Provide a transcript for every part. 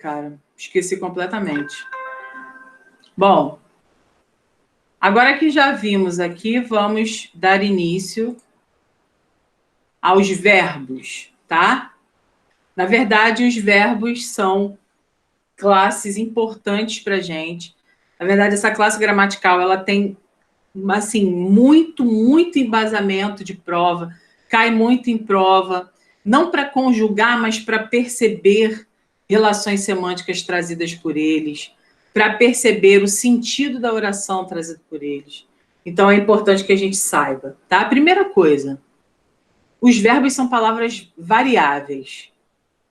cara. Esqueci completamente. Bom, agora que já vimos aqui, vamos dar início aos verbos, tá? Na verdade, os verbos são classes importantes para a gente. Na verdade, essa classe gramatical, ela tem, assim, muito embasamento de prova, cai muito em prova, não para conjugar, mas para perceber relações semânticas trazidas por eles, para perceber o sentido da oração trazida por eles. Então, é importante que a gente saiba, tá? A primeira coisa, os verbos são palavras variáveis.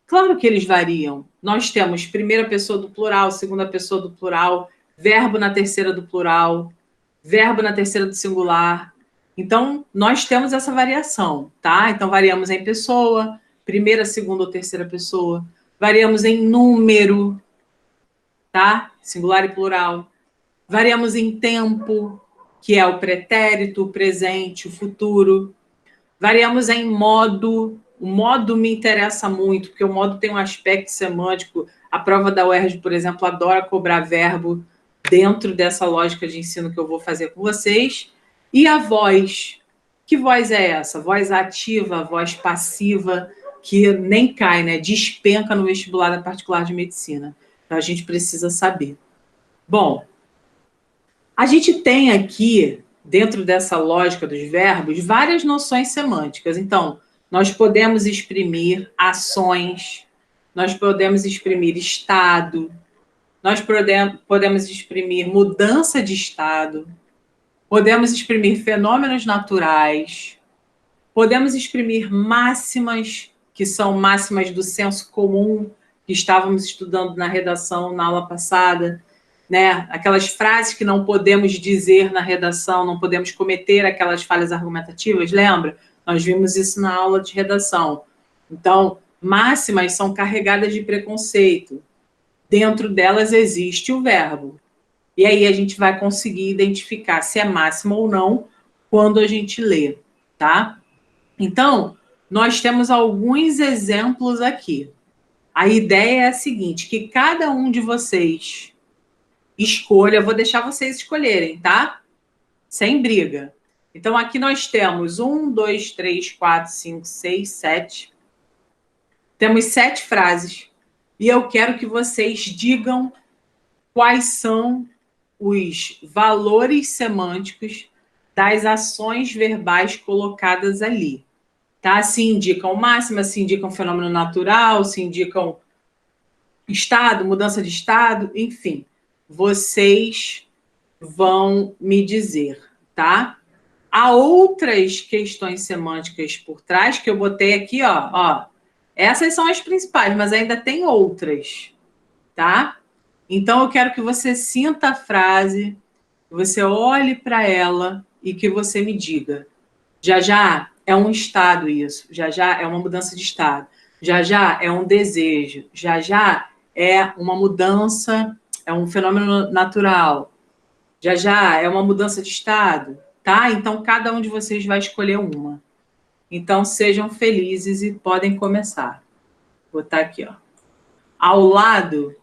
Claro que eles variam. Nós temos primeira pessoa do plural, segunda pessoa do plural, verbo na terceira do plural, verbo na terceira do singular. Então, nós temos essa variação, tá? Então, variamos em pessoa, primeira, segunda ou terceira pessoa. Variamos em número, tá? Singular e plural. Variamos em tempo, que é o pretérito, o presente, o futuro. Variamos em modo. O modo me interessa muito, porque o modo tem um aspecto semântico. A prova da UERJ, por exemplo, adora cobrar verbo dentro dessa lógica de ensino que eu vou fazer com vocês. E a voz. Que voz é essa? Voz ativa, voz passiva, que nem cai, né? Despenca no vestibular da particular de medicina. Então, a gente precisa saber. Bom, a gente tem aqui, dentro dessa lógica dos verbos, várias noções semânticas. Então, nós podemos exprimir ações, nós podemos exprimir estado, nós podemos exprimir mudança de estado, podemos exprimir fenômenos naturais, podemos exprimir máximas, que são máximas do senso comum, que estávamos estudando na redação na aula passada, né? Aquelas frases que não podemos dizer na redação, não podemos cometer aquelas falhas argumentativas, lembra? Nós vimos isso na aula de redação. Então, máximas são carregadas de preconceito. Dentro delas existe o verbo. E aí a gente vai conseguir identificar se é máxima ou não quando a gente lê, tá? Então, nós temos alguns exemplos aqui. A ideia é a seguinte, que cada um de vocês escolha, vou deixar vocês escolherem, tá? Sem briga. Então, aqui nós temos 1, 2, 3, 4, 5, 6, 7. Temos 7 frases. E eu quero que vocês digam quais são os valores semânticos das ações verbais colocadas ali. Tá? Se indicam máxima, se indicam fenômeno natural, se indicam estado, mudança de estado, enfim. Vocês vão me dizer, tá? Há outras questões semânticas por trás que eu botei aqui, ó. Essas são as principais, mas ainda tem outras, tá? Então, eu quero que você sinta a frase, que você olhe para ela e que você me diga. Já é um estado isso, já é uma mudança de estado, já é um desejo, já é uma mudança, é um fenômeno natural, já é uma mudança de estado, tá? Então, cada um de vocês vai escolher uma. Então, sejam felizes e podem começar. Vou botar aqui, ó. Ao lado,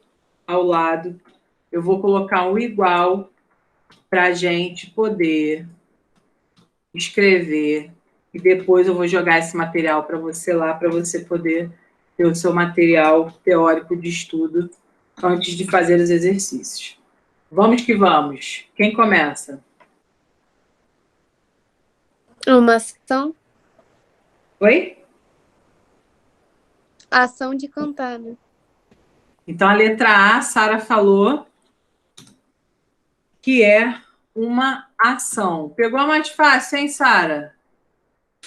eu vou colocar um igual para a gente poder escrever. E depois eu vou jogar esse material para você lá, para você poder ter o seu material teórico de estudo antes de fazer os exercícios. Vamos que vamos. Quem começa? Uma ação. Oi? Ação de cantar, né? Então, a letra A, Sara falou que é uma ação. Pegou a mais fácil, hein, Sara?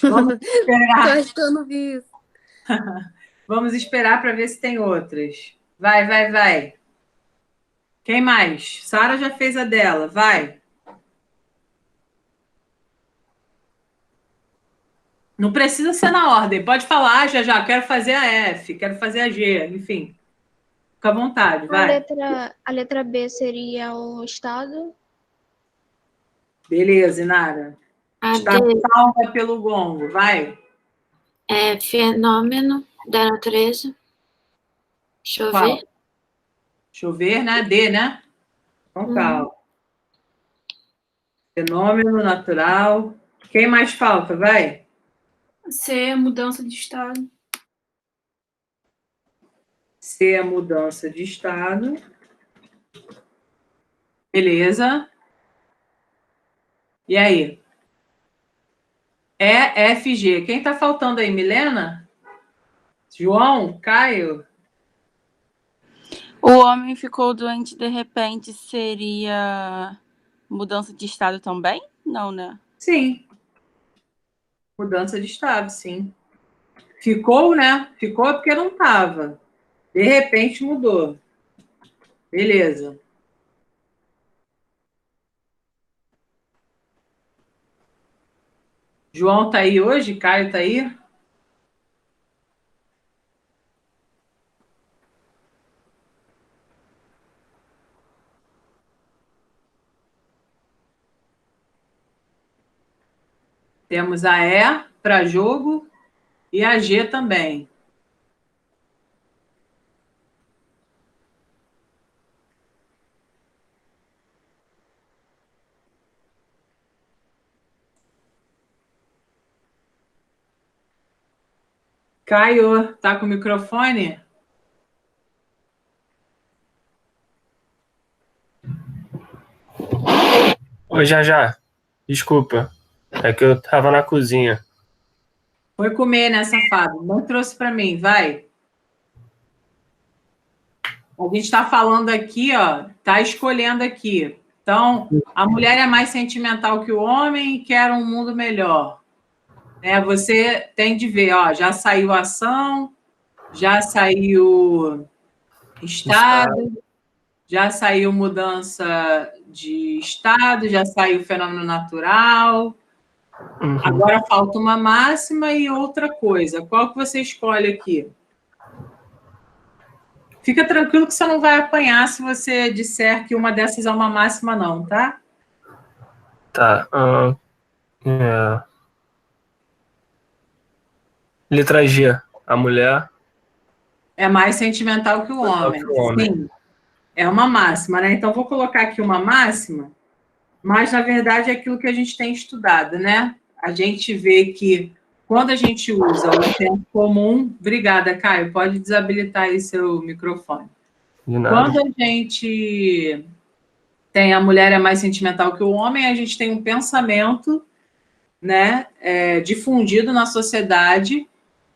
Vamos esperar. Tô achando isso. Vamos esperar para ver se tem outras. Vai. Quem mais? Sara já fez a dela. Vai. Não precisa ser na ordem. Pode falar, já. Quero fazer a F, quero fazer a G, enfim. Fica à vontade, vai. A letra B seria um estado. Beleza, Inara. Está salva pelo gongo, vai. É fenômeno da natureza. Deixa eu ver. Chover, né? D, né? Então, calma. Fenômeno natural. Quem mais falta? Vai. C, mudança de estado. C, a mudança de estado. Beleza. E aí? E, F, G. Quem está faltando aí? Milena? João? Caio? O homem ficou doente de repente, seria mudança de estado também? Não, né? Sim. Mudança de estado, sim. Ficou, né? Ficou porque não estava. De repente mudou. Beleza. João tá aí hoje? Caio tá aí? Temos a E para jogo e a G também. Caio, tá com o microfone? Oi, já. Desculpa. É que eu tava na cozinha. Foi comer, né, safado? Não trouxe para mim, vai. A gente está falando aqui, ó, tá escolhendo aqui. Então, a mulher é mais sentimental que o homem e quer um mundo melhor. Você tem de ver, ó, já saiu ação, já saiu estado, já saiu mudança de estado, já saiu fenômeno natural. Uhum. Agora falta uma máxima e outra coisa. Qual que você escolhe aqui? Fica tranquilo que você não vai apanhar se você disser que uma dessas é uma máxima, não, tá? Tá. Letra G. A mulher. É mais sentimental que o homem. Sim, é uma máxima, né? Então, vou colocar aqui uma máxima, mas, na verdade, é aquilo que a gente tem estudado, né? A gente vê que quando a gente usa o tempo comum... Obrigada, Caio. Pode desabilitar aí seu microfone. De nada. Quando a gente tem a mulher é mais sentimental que o homem, a gente tem um pensamento, né, difundido na sociedade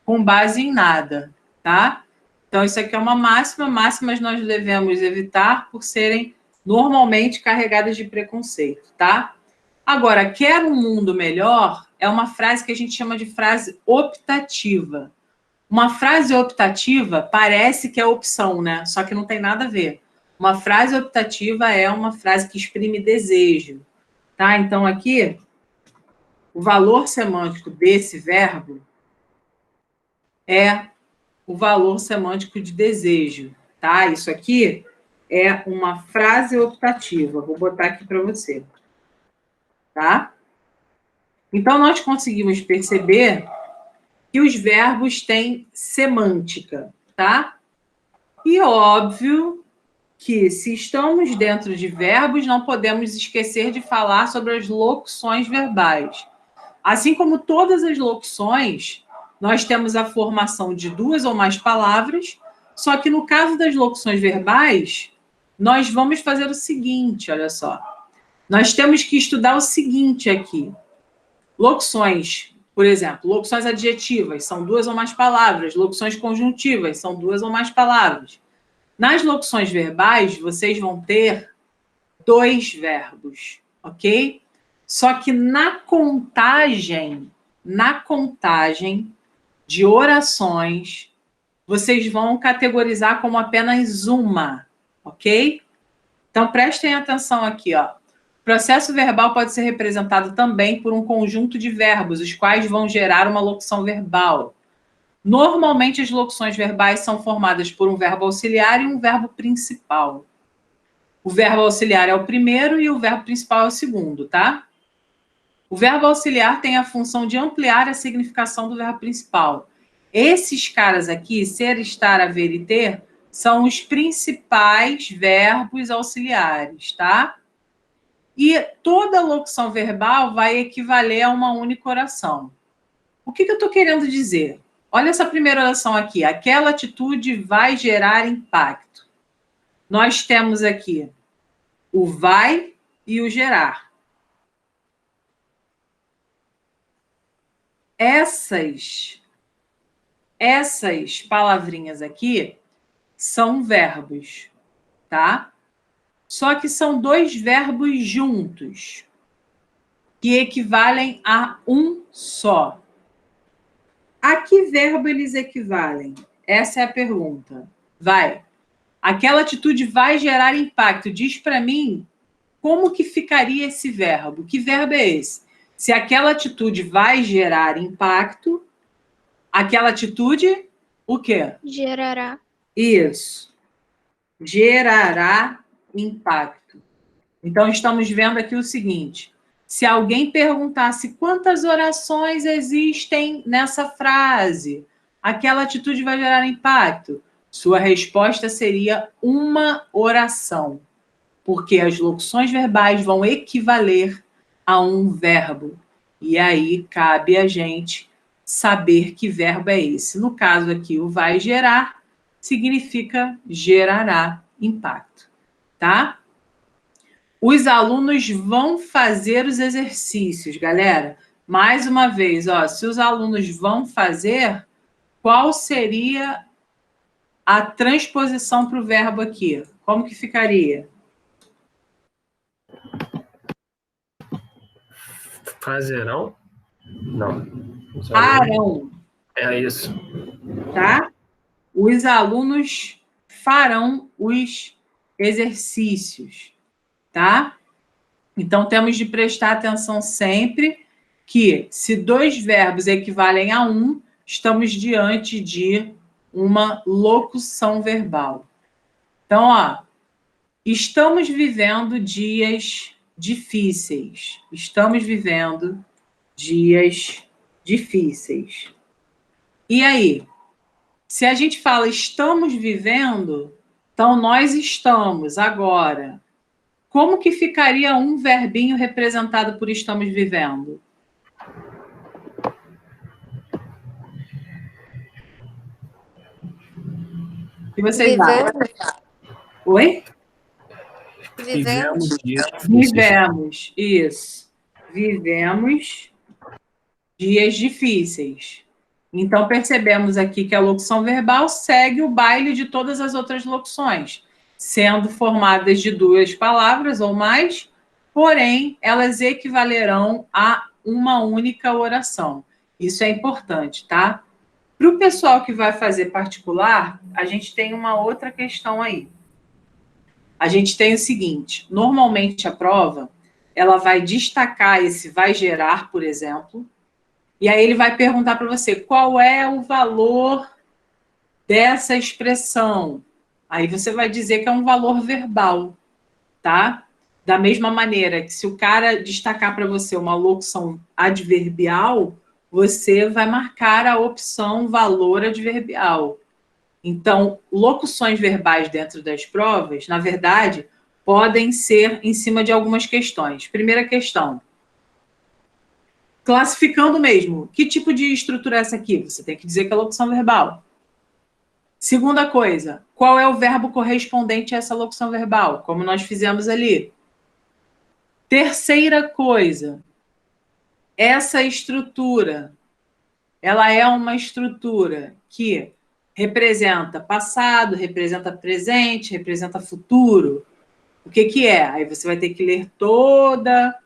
com base em nada, tá? Então, isso aqui é uma máxima. Máximas nós devemos evitar por serem normalmente carregadas de preconceito, tá? Agora, quer um mundo melhor é uma frase que a gente chama de frase optativa. Uma frase optativa parece que é opção, né? Só que não tem nada a ver. Uma frase optativa é uma frase que exprime desejo, tá? Então, aqui, o valor semântico desse verbo é o valor semântico de desejo, tá? Isso aqui é uma frase optativa. Vou botar aqui para você, tá? Então, nós conseguimos perceber que os verbos têm semântica, tá? E óbvio que, se estamos dentro de verbos, não podemos esquecer de falar sobre as locuções verbais. Assim como todas as locuções, nós temos a formação de duas ou mais palavras, só que no caso das locuções verbais, nós vamos fazer o seguinte, olha só. Nós temos que estudar o seguinte aqui. Locuções, por exemplo, locuções adjetivas são duas ou mais palavras, locuções conjuntivas são duas ou mais palavras. Nas locuções verbais, vocês vão ter dois verbos, ok? Só que na contagem de orações, vocês vão categorizar como apenas uma, ok? Então, prestem atenção aqui, ó. O processo verbal pode ser representado também por um conjunto de verbos, os quais vão gerar uma locução verbal. Normalmente, as locuções verbais são formadas por um verbo auxiliar e um verbo principal. O verbo auxiliar é o primeiro e o verbo principal é o segundo, tá? O verbo auxiliar tem a função de ampliar a significação do verbo principal. Esses caras aqui, ser, estar, haver e ter, são os principais verbos auxiliares, tá? E toda locução verbal vai equivaler a uma única oração. O que eu estou querendo dizer? Olha essa primeira oração aqui. Aquela atitude vai gerar impacto. Nós temos aqui o vai e o gerar. Essas palavrinhas aqui são verbos, tá? Só que são dois verbos juntos, que equivalem a um só. A que verbo eles equivalem? Essa é a pergunta. Vai. Aquela atitude vai gerar impacto. Diz para mim como que ficaria esse verbo. Que verbo é esse? Se aquela atitude vai gerar impacto, aquela atitude, o quê? Gerará. Isso. Gerará impacto. Então, estamos vendo aqui o seguinte. Se alguém perguntasse quantas orações existem nessa frase, aquela atitude vai gerar impacto? Sua resposta seria uma oração, porque as locuções verbais vão equivaler a um verbo. E aí cabe a gente saber que verbo é esse. No caso aqui, o vai gerar significa gerará impacto, tá? Os alunos vão fazer os exercícios, galera. Mais uma vez, ó, se os alunos vão fazer, qual seria a transposição para o verbo aqui? Como que ficaria? Fazerão? Não. Farão, É isso. tá? Os alunos farão os exercícios, tá? Então, temos de prestar atenção sempre que, se dois verbos equivalem a um, estamos diante de uma locução verbal. Então, ó, estamos vivendo dias difíceis. Estamos vivendo dias difíceis. E aí? Se a gente fala estamos vivendo, então nós estamos agora. Como que ficaria um verbinho representado por estamos vivendo? O que vocês acham? Oi? Vivemos dias difíceis. Vivemos, isso. Vivemos dias difíceis. Então, percebemos aqui que a locução verbal segue o baile de todas as outras locuções, sendo formadas de duas palavras ou mais, porém, elas equivalerão a uma única oração. Isso é importante, tá? Para o pessoal que vai fazer particular, a gente tem uma outra questão aí. A gente tem o seguinte, normalmente a prova, ela vai destacar esse vai gerar, por exemplo, e aí ele vai perguntar para você qual é o valor dessa expressão. Aí você vai dizer que é um valor verbal, tá? Da mesma maneira que se o cara destacar para você uma locução adverbial, você vai marcar a opção valor adverbial. Então, locuções verbais dentro das provas, na verdade, podem ser em cima de algumas questões. Primeira questão. Classificando mesmo. Que tipo de estrutura é essa aqui? Você tem que dizer que é locução verbal. Segunda coisa, qual é o verbo correspondente a essa locução verbal? Como nós fizemos ali. Terceira coisa, essa estrutura, ela é uma estrutura que representa passado, representa presente, representa futuro. O que que é? Aí você vai ter que ler toda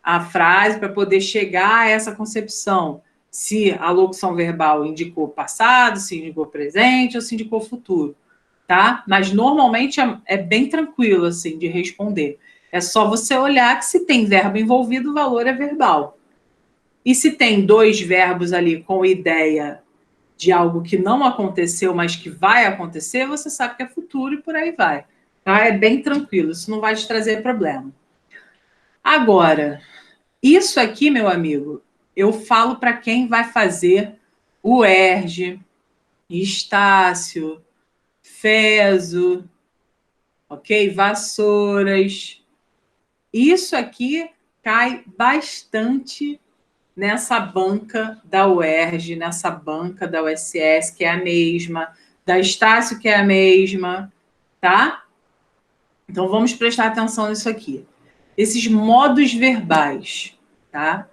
a frase para poder chegar a essa concepção. Se a locução verbal indicou passado, se indicou presente ou se indicou futuro, tá? Mas normalmente é bem tranquilo assim de responder. É só você olhar que se tem verbo envolvido, o valor é verbal. E se tem dois verbos ali com ideia de algo que não aconteceu, mas que vai acontecer, você sabe que é futuro e por aí vai. Tá? É bem tranquilo, isso não vai te trazer problema. Agora, isso aqui, meu amigo, eu falo para quem vai fazer o ERJ, Estácio, fezo, ok? Vassouras. Isso aqui cai bastante nessa banca da UERJ, nessa banca da USS, que é a mesma, da Estácio, que é a mesma, tá? Então, vamos prestar atenção nisso aqui. Esses modos verbais, tá?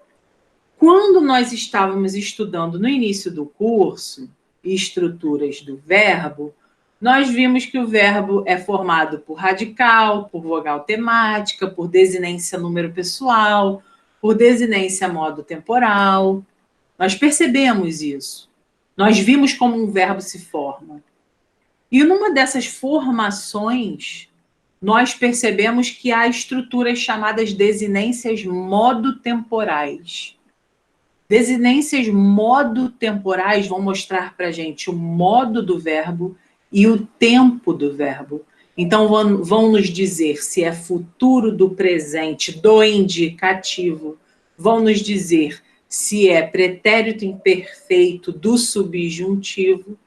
Quando nós estávamos estudando no início do curso, estruturas do verbo, nós vimos que o verbo é formado por radical, por vogal temática, por desinência número pessoal, por desinência modo temporal. Nós percebemos isso. Nós vimos como um verbo se forma. E numa dessas formações, nós percebemos que há estruturas chamadas desinências modo-temporais. Desinências modo-temporais vão mostrar para a gente o modo do verbo e o tempo do verbo. Então, vão nos dizer se é futuro do presente, do indicativo. Vão nos dizer se é pretérito imperfeito do subjuntivo.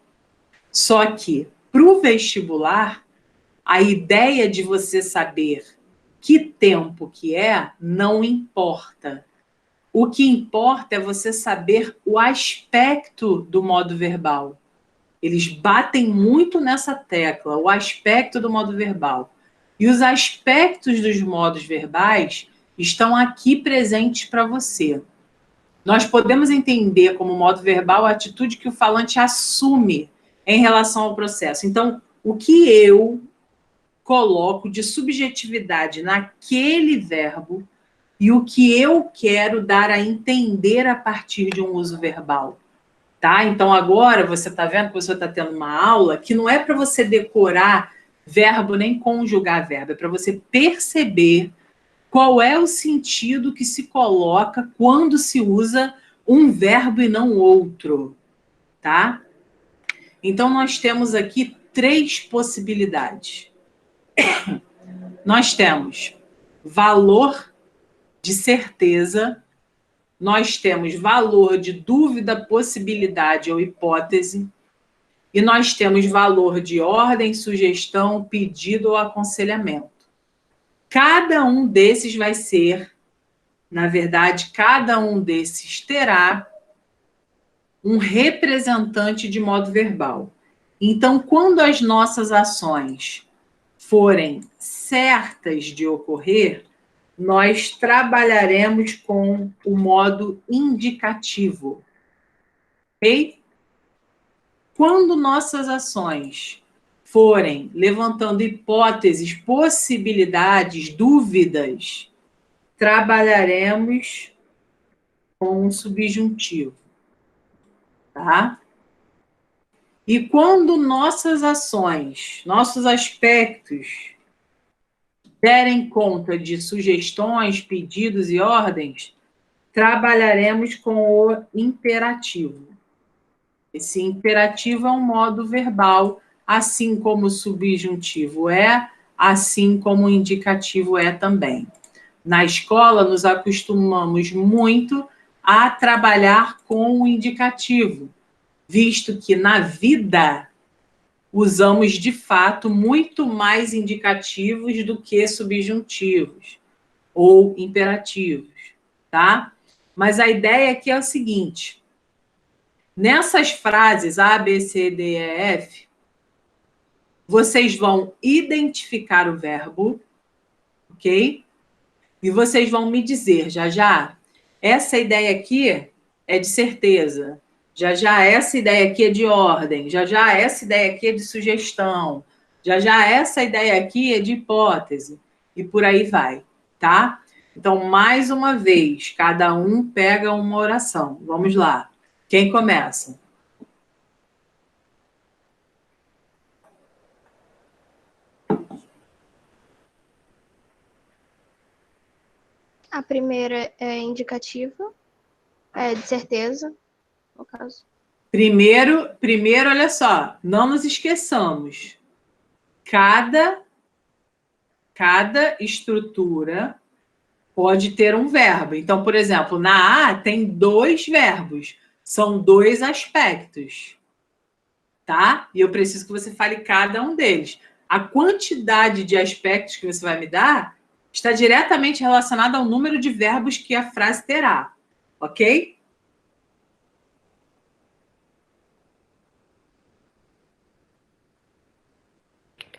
Só que, para o vestibular, a ideia de você saber que tempo que é não importa. O que importa é você saber o aspecto do modo verbal. Eles batem muito nessa tecla, o aspecto do modo verbal. E os aspectos dos modos verbais estão aqui presentes para você. Nós podemos entender como modo verbal a atitude que o falante assume em relação ao processo. Então, o que eu coloco de subjetividade naquele verbo e o que eu quero dar a entender a partir de um uso verbal. Tá? Então, agora você está vendo que você está tendo uma aula que não é para você decorar verbo nem conjugar verbo, é para você perceber qual é o sentido que se coloca quando se usa um verbo e não outro. Tá? Então, nós temos aqui 3 possibilidades. Nós temos valor de certeza, nós temos valor de dúvida, possibilidade ou hipótese, e nós temos valor de ordem, sugestão, pedido ou aconselhamento. Cada um desses vai ser, na verdade, cada um desses terá um representante de modo verbal. Então, quando as nossas ações forem certas de ocorrer, nós trabalharemos com o modo indicativo. Ok? Quando nossas ações forem levantando hipóteses, possibilidades, dúvidas, trabalharemos com o subjuntivo. Tá? E quando nossas ações, nossos aspectos derem conta de sugestões, pedidos e ordens, trabalharemos com o imperativo. Esse imperativo é um modo verbal, assim como o subjuntivo é, assim como o indicativo é também. Na escola, nos acostumamos muito a trabalhar com o indicativo, visto que na vida usamos, de fato, muito mais indicativos do que subjuntivos ou imperativos, tá? Mas a ideia aqui é o seguinte: nessas frases A, B, C, D, E, F, vocês vão identificar o verbo, ok? E vocês vão me dizer, já, essa ideia aqui é de certeza. Já, essa ideia aqui é de ordem. Já, essa ideia aqui é de sugestão. Já, essa ideia aqui é de hipótese. E por aí vai, tá? Então, mais uma vez, cada um pega uma oração. Vamos lá. Quem começa? A primeira é indicativa, é de certeza, no caso. Primeiro, olha só, não nos esqueçamos. Cada estrutura pode ter um verbo. Então, por exemplo, na A tem 2 verbos. São 2 aspectos. tá? E eu preciso que você fale cada um deles. A quantidade de aspectos que você vai me dar está diretamente relacionada ao número de verbos que a frase terá, ok?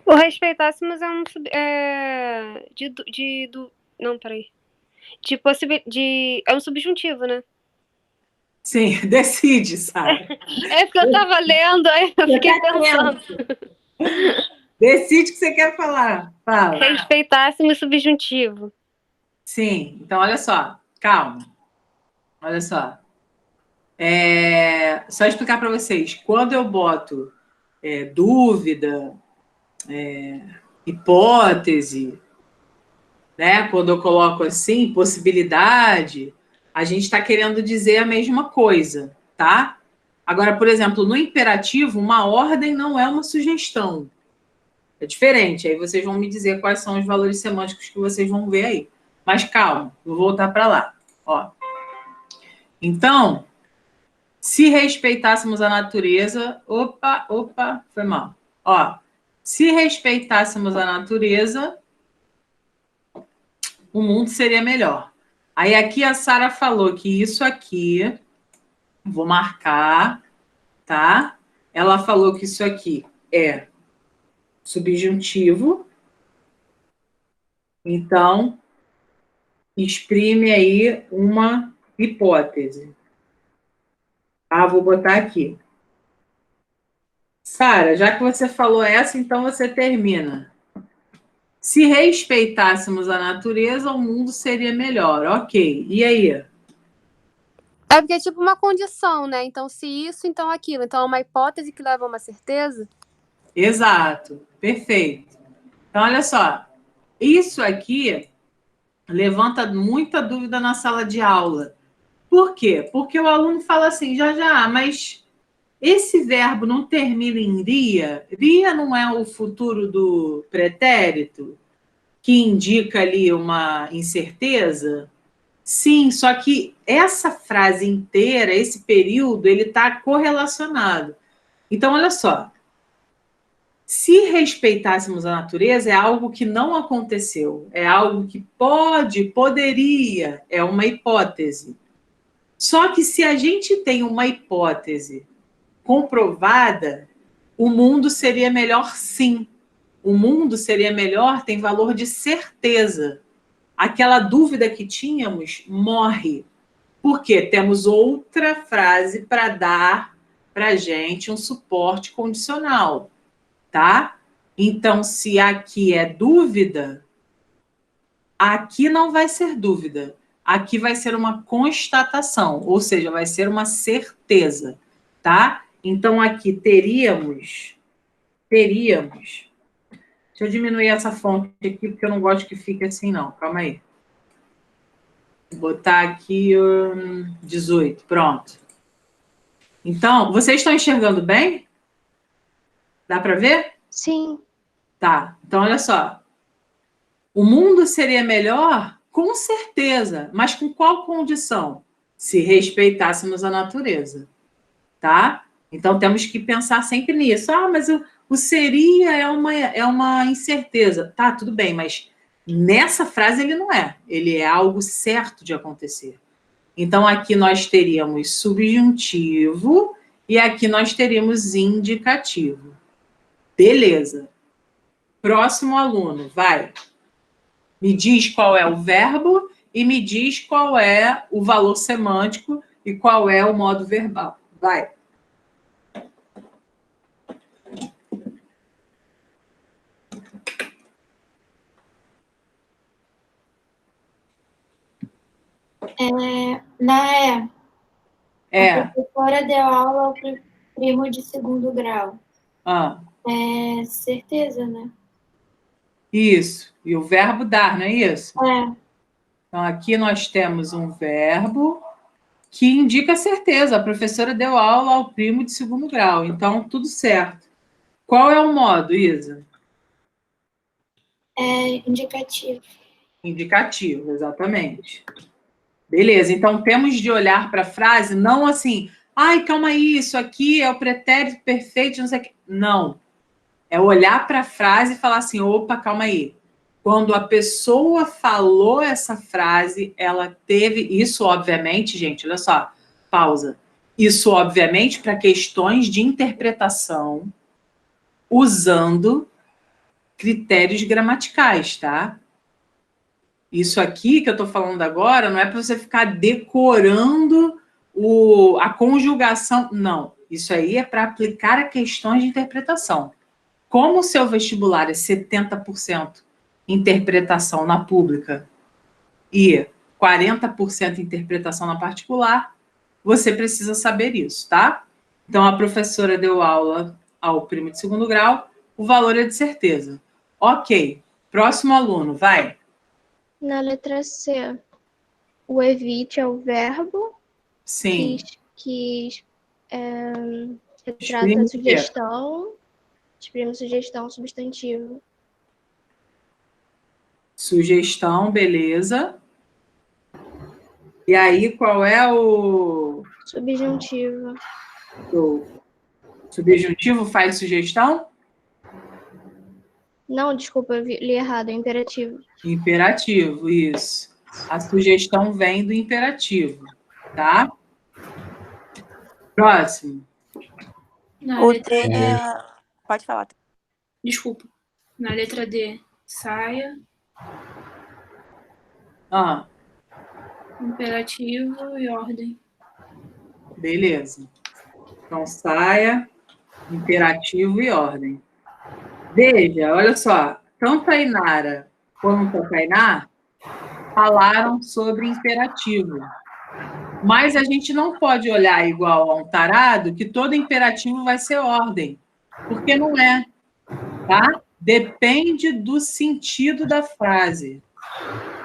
O respeitássemos é não, peraí. É um subjuntivo, né? Sim, decide, Sara. É porque eu tava lendo, aí eu fiquei pensando. Decide o que você quer falar. Fala. Respeitássemos subjuntivo. Sim, então olha só, calma. Olha só. Só explicar para vocês. Quando eu boto dúvida, hipótese, né? Quando eu coloco assim, possibilidade, a gente está querendo dizer a mesma coisa, tá? Agora, por exemplo, no imperativo, uma ordem não é uma sugestão. É diferente. Aí vocês vão me dizer quais são os valores semânticos que vocês vão ver aí. Mas calma, vou voltar para lá. Ó. Então, se respeitássemos a natureza... Opa, foi mal. Ó, se respeitássemos a natureza, o mundo seria melhor. Aí aqui a Sara falou que isso aqui, vou marcar, tá? Ela falou que isso aqui é subjuntivo. Então, exprime aí uma hipótese. Vou botar aqui. Sara, já que você falou essa, então você termina. Se respeitássemos a natureza, o mundo seria melhor. Ok. E aí? É porque é tipo uma condição, né? Então, se isso, então aquilo. Então, é uma hipótese que leva a uma certeza? Exato. Perfeito. Então, olha só. Isso aqui levanta muita dúvida na sala de aula. Por quê? Porque o aluno fala assim, mas esse verbo não termina em ria? Ria não é o futuro do pretérito, que indica ali uma incerteza? Sim, só que essa frase inteira, esse período, ele está correlacionado. Então, olha só. Se respeitássemos a natureza, é algo que não aconteceu. É algo que poderia, é uma hipótese. Só que se a gente tem uma hipótese comprovada, o mundo seria melhor sim. O mundo seria melhor, tem valor de certeza. Aquela dúvida que tínhamos morre. Porque temos outra frase para dar para a gente um suporte condicional, tá? Então, se aqui é dúvida, aqui não vai ser dúvida. Aqui vai ser uma constatação, ou seja, vai ser uma certeza, tá? Então, aqui teríamos... Deixa eu diminuir essa fonte aqui, porque eu não gosto que fique assim, não. Calma aí. Vou botar aqui 18, pronto. Então, vocês estão enxergando bem? Dá para ver? Sim. Tá, então olha só. O mundo seria melhor? Com certeza, mas com qual condição? Se respeitássemos a natureza, tá? Então temos que pensar sempre nisso. Mas o seria é uma incerteza. Tá, tudo bem, mas nessa frase ele não é. Ele é algo certo de acontecer. Então aqui nós teríamos subjuntivo e aqui nós teríamos indicativo. Beleza. Próximo aluno, vai. Me diz qual é o verbo e me diz qual é o valor semântico e qual é o modo verbal. Vai. A professora deu aula ao primo de segundo grau. É certeza, né? Isso. E o verbo dar, não é isso? É. Então, aqui nós temos um verbo que indica certeza. A professora deu aula ao primo de segundo grau. Então, tudo certo. Qual é o modo, Isa? É indicativo. Indicativo, exatamente. Beleza. Então, temos de olhar para a frase não assim, Ai, calma aí, isso aqui é o pretérito perfeito, não sei o quê. Não. É olhar para a frase e falar assim, opa, calma aí. Quando a pessoa falou essa frase, ela teve... Isso, obviamente, gente, olha só, pausa. Isso, obviamente, para questões de interpretação, usando critérios gramaticais, tá? Isso aqui que eu estou falando agora não é para você ficar decorando a conjugação. Não, isso aí é para aplicar a questões de interpretação. Como o seu vestibular é 70% interpretação na pública e 40% interpretação na particular, você precisa saber isso, tá? Então, a professora deu aula ao primo de segundo grau, o valor é de certeza. Ok, próximo aluno, vai. Na letra C, o evite é o verbo Sim. que retrata Exprime a o quê? sugestão, exprime sugestão, substantivo. Sugestão, beleza. E aí, qual é o Subjuntivo. subjuntivo? Faz sugestão? Não, desculpa, eu li errado, é imperativo. Imperativo, isso. A sugestão vem do imperativo, tá? Próximo. Na O letra D D. é... Pode falar. Desculpa. Na letra D, saia, Ah, imperativo e ordem. beleza. Então, saia, imperativo e ordem. Veja, olha só. Tanto a Inara quanto a Tainá falaram sobre imperativo. Mas a gente não pode olhar igual a um tarado que todo imperativo vai ser ordem, porque não é, tá? Depende do sentido da frase,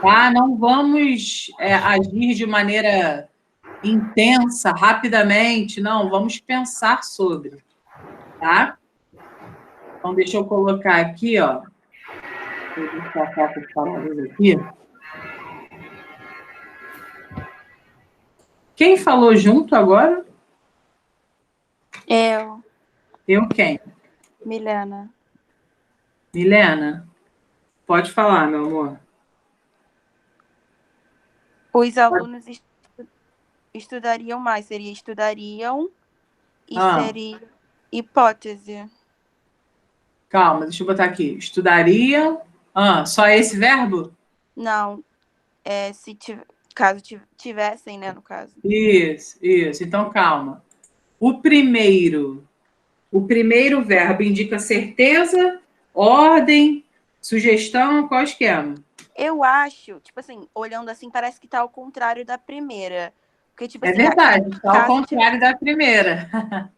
tá? Não vamos agir de maneira intensa, rapidamente, não, vamos pensar sobre, tá? Então, deixa eu colocar aqui, ó. Vou destacar as palavras aqui. Quem falou junto agora? Eu, Eu quem? Milena. Milena? Pode falar, meu amor. Os alunos estudariam mais. Seria estudariam e seria hipótese. Calma, deixa eu botar aqui. Estudariam. Só esse verbo? Não, se caso tivessem, né, no caso. Isso. Então, calma. O primeiro verbo indica certeza, ordem, sugestão, qual é o esquema? Eu acho, tipo assim, olhando assim, parece que tá ao contrário da primeira. Porque, tipo É assim, verdade, aqui, está ao contrário da primeira.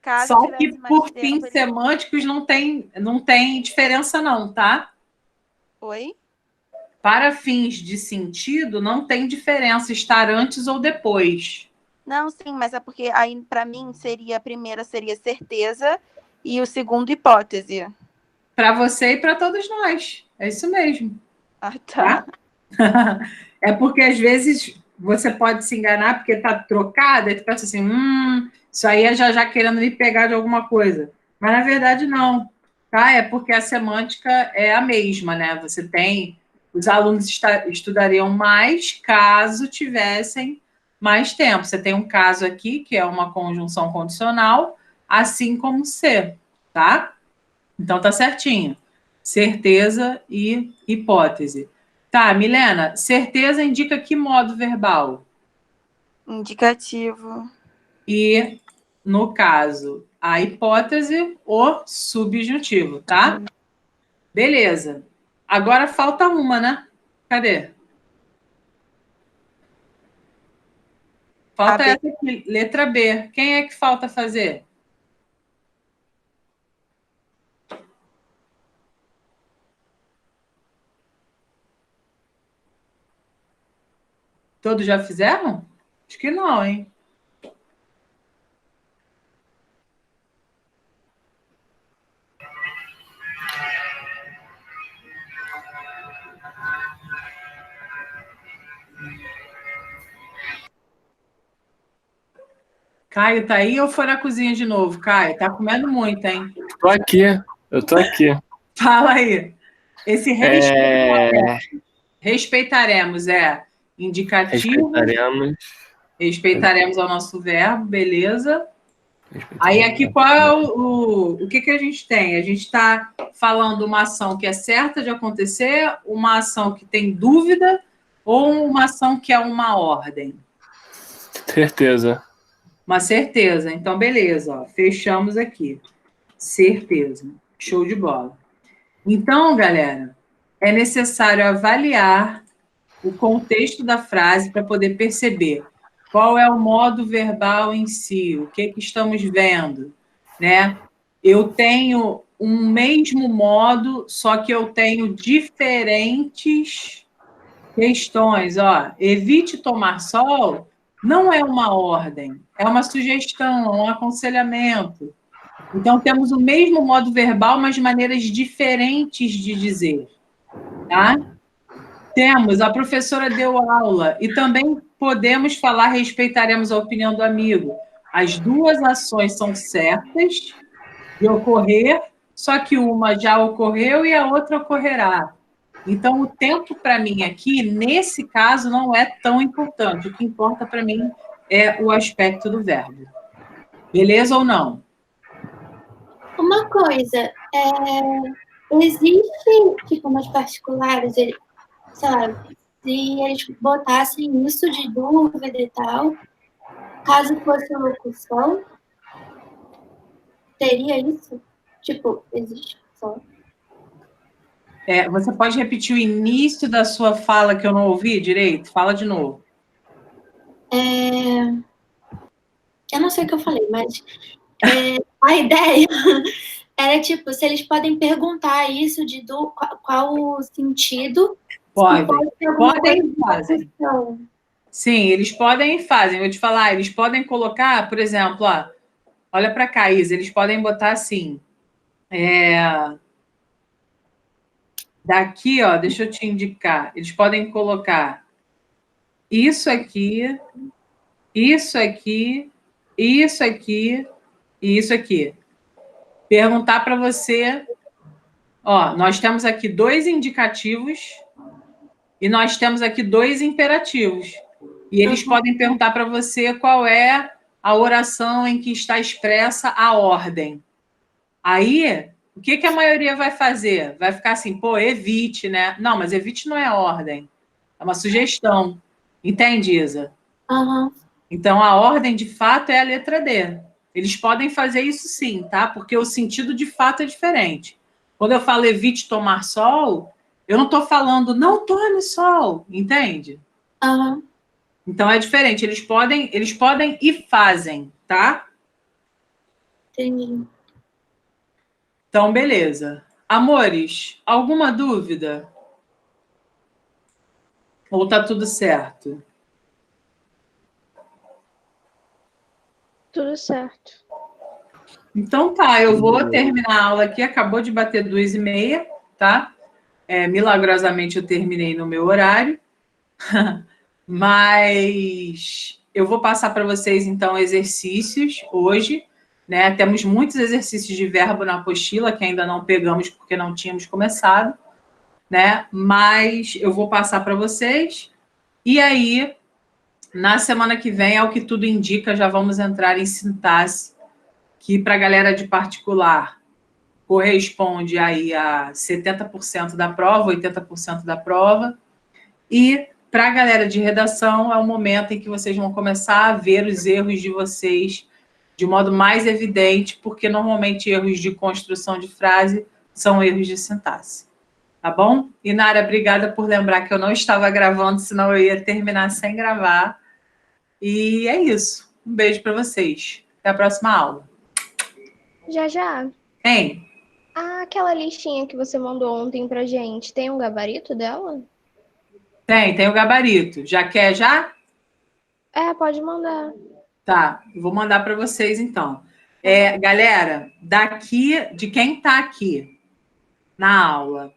caso Só que tivesse mais por tempo, fins semânticos não tem diferença não, tá? Oi? Para fins de sentido, não tem diferença estar antes ou depois. Não, sim, mas é porque aí, para mim, a primeira seria certeza e o segundo, hipótese. Para você e para todos nós. É isso mesmo. Ah, tá. É porque, às vezes, você pode se enganar porque está trocada, e tu pensa assim, isso aí é já querendo me pegar de alguma coisa. Mas, na verdade, não. Tá? É porque a semântica é a mesma, né? Você tem... Os alunos estudariam mais caso tivessem mais tempo. Você tem um caso aqui, que é uma conjunção condicional, assim como ser, tá? Então, tá certinho. Certeza e hipótese. Tá, Milena, certeza indica que modo verbal? Indicativo. E, no caso, a hipótese, o subjuntivo, tá? Beleza. Agora falta uma, né? Cadê? Falta essa aqui, letra B. Quem é que falta fazer? Todos já fizeram? Acho que não, hein? Caio tá aí ou foi na cozinha de novo? Caio, tá comendo muito, hein? Tô aqui, eu tô aqui. Fala aí. Esse respeitaremos é indicativo. Respeitaremos ao nosso verbo, beleza? Aí aqui qual é o que a gente tem? A gente está falando uma ação que é certa de acontecer, uma ação que tem dúvida ou uma ação que é uma ordem? Certeza. Uma certeza. Então, beleza. Ó, fechamos aqui. Certeza. Show de bola. Então, galera, é necessário avaliar o contexto da frase para poder perceber qual é o modo verbal em si, o que estamos vendo, né? Eu tenho um mesmo modo, só que eu tenho diferentes questões. Ó, evite tomar sol não é uma ordem, é uma sugestão, um aconselhamento. Então, temos o mesmo modo verbal, mas de maneiras diferentes de dizer, tá? Temos, a professora deu aula, e também podemos falar, respeitaremos a opinião do amigo. As duas ações são certas de ocorrer, só que uma já ocorreu e a outra ocorrerá. Então, o tempo para mim aqui, nesse caso, não é tão importante. O que importa para mim é o aspecto do verbo. Beleza ou não? Uma coisa, existe, tipo, umas particulares, sei lá, se eles botassem isso de dúvida e tal, caso fosse locução, teria isso? Tipo, existe só. Você pode repetir o início da sua fala que eu não ouvi direito? Fala de novo. Eu não sei o que eu falei, mas a ideia era, tipo, se eles podem perguntar isso qual o sentido. Podem e fazem. Sim, eles podem e fazem. Eu vou te falar, eles podem colocar, por exemplo, ó, olha para cá, Isa, eles podem botar assim, daqui, ó, deixa eu te indicar, eles podem colocar isso aqui, isso aqui, isso aqui e isso aqui. Perguntar para você, ó, nós temos aqui 2 indicativos e nós temos aqui 2 imperativos. E eles podem perguntar para você qual é a oração em que está expressa a ordem. Aí, o que a maioria vai fazer? Vai ficar assim, pô, evite, né? Não, mas evite não é ordem. É uma sugestão. Entende, Isa? Uhum. Então, a ordem, de fato, é a letra D. Eles podem fazer isso sim, tá? Porque o sentido, de fato, é diferente. Quando eu falo evite tomar sol, eu não estou falando não tome sol, entende? Uhum. Então, é diferente. Eles podem e fazem, tá? Entendi. Então, beleza. Amores, alguma dúvida? Ou tá tudo certo? Tudo certo. Então tá, eu vou terminar a aula aqui. Acabou de bater 2h30, tá? Milagrosamente eu terminei no meu horário. Mas eu vou passar para vocês, então, exercícios hoje, né? Temos muitos exercícios de verbo na apostila que ainda não pegamos porque não tínhamos começado, né? Mas eu vou passar para vocês. E aí, na semana que vem, ao que tudo indica, já vamos entrar em sintaxe, que para a galera de particular corresponde aí a 70% da prova, 80% da prova. E para a galera de redação, é o momento em que vocês vão começar a ver os erros de vocês de modo mais evidente, porque normalmente erros de construção de frase são erros de sintaxe. Tá bom? E, Nara, obrigada por lembrar que eu não estava gravando, senão eu ia terminar sem gravar. E é isso. Um beijo para vocês. Até a próxima aula. Já. Hein? Aquela listinha que você mandou ontem pra gente, tem um gabarito dela? Tem o gabarito. Já quer já? Pode mandar. Tá, vou mandar para vocês, então. Galera, daqui, de quem está aqui na aula,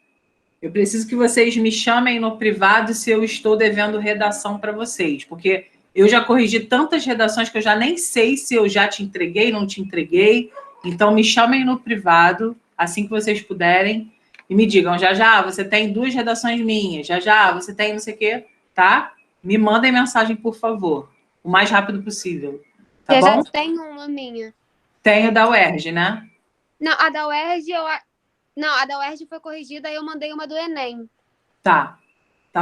eu preciso que vocês me chamem no privado se eu estou devendo redação para vocês, porque Eu já corrigi tantas redações que eu já nem sei se eu já te entreguei, não te entreguei. Então, me chamem no privado, assim que vocês puderem, e me digam, já, você tem 2 redações minhas, já, você tem não sei o quê, tá? Me mandem mensagem, por favor, o mais rápido possível, tá Eu bom? já tenho uma minha. Tenho da UERJ, né? Não, a da UERJ, não, a da UERJ foi corrigida, aí eu mandei uma do Enem. Tá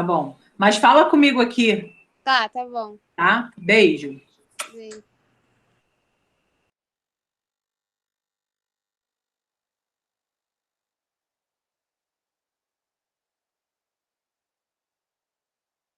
bom. Mas fala comigo aqui, Tá bom. tá? Beijo. Beijo.